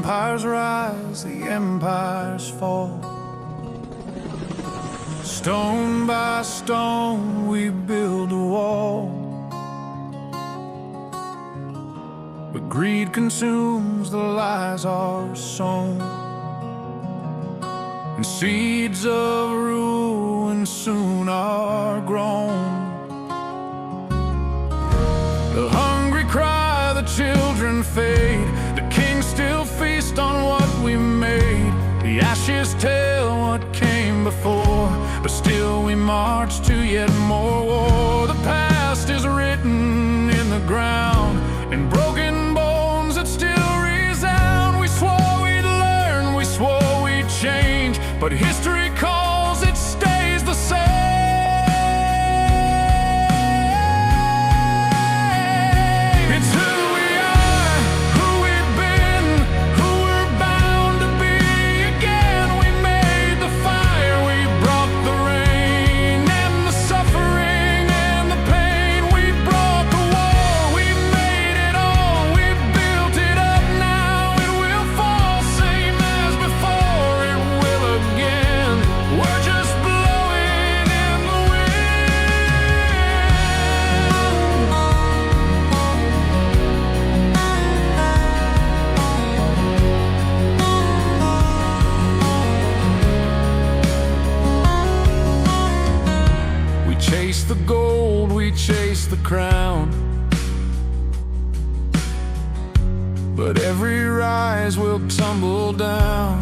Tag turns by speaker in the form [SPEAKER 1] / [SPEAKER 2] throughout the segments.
[SPEAKER 1] empires rise, the empires fall. Stone by stone we build a wall, but greed consumes the lies are sown, and seeds of ruin soon are grown. The hungry cry, the children fade, the kings still feast on what we made. The ashes tell what came before, but still we march to yet more war. The past is written in the ground, in broken bones that still resound. We swore we'd learn, we swore we'd change, but history calls, it stays the same. It's who we are, who we've been, who we're bound to be again. We made the fire, we brought the rain, and the suffering and the pain. We brought the war, we made it all, we built it up. Now it will fall, same as before, it will again. We're just blowing in the wind. We chase the gold, we chase the crown, but every rise will tumble down.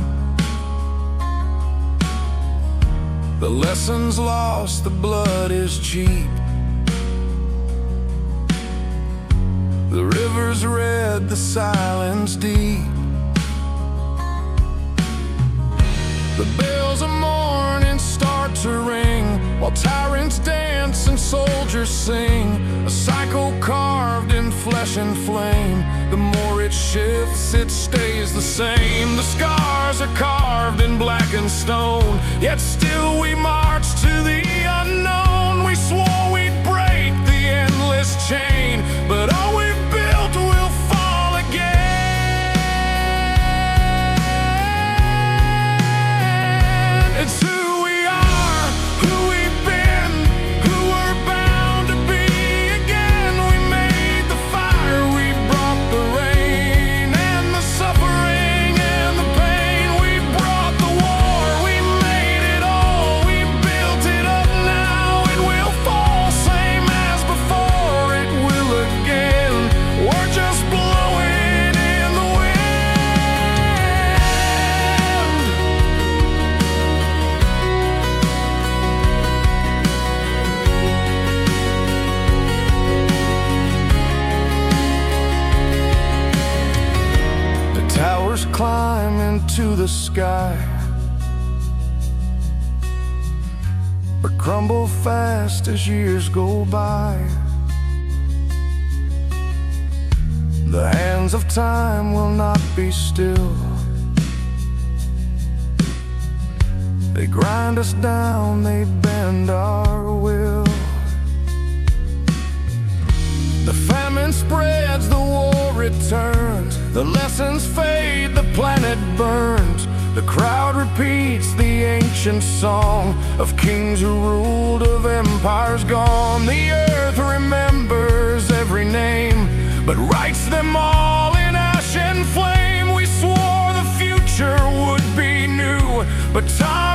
[SPEAKER 1] The lessons lost, the blood is cheap. The river's red, the silence deep. The bells of morning start to ring, while tyrants dance and soldiers sing. A cycle carved in flesh and flame. The more it shifts, it stays the same. The scars are carved in blackened stone, yet still we march to the unknown. We swore we'd break the endless chain, but all we've built will fall again. It's who we are, who we've been, who we're bound to be again. We made the fire, we brought the rain, and the suffering and the pain. We brought the war, we made it all, we built it up. Now it will fall, same as before, it will again. We're just blowing in the wind. The towers climb into the sky, but crumble fast as years go by. The hands of time will not be still. They grind us down, they bend our will. The famine spreads, the war returns. The lessons fade, the planet burns. The crowd repeats the ancient song of kings who ruled, of empires gone. The earth remembers every name, but writes them all in ash and flame. We swore the future would be new, but time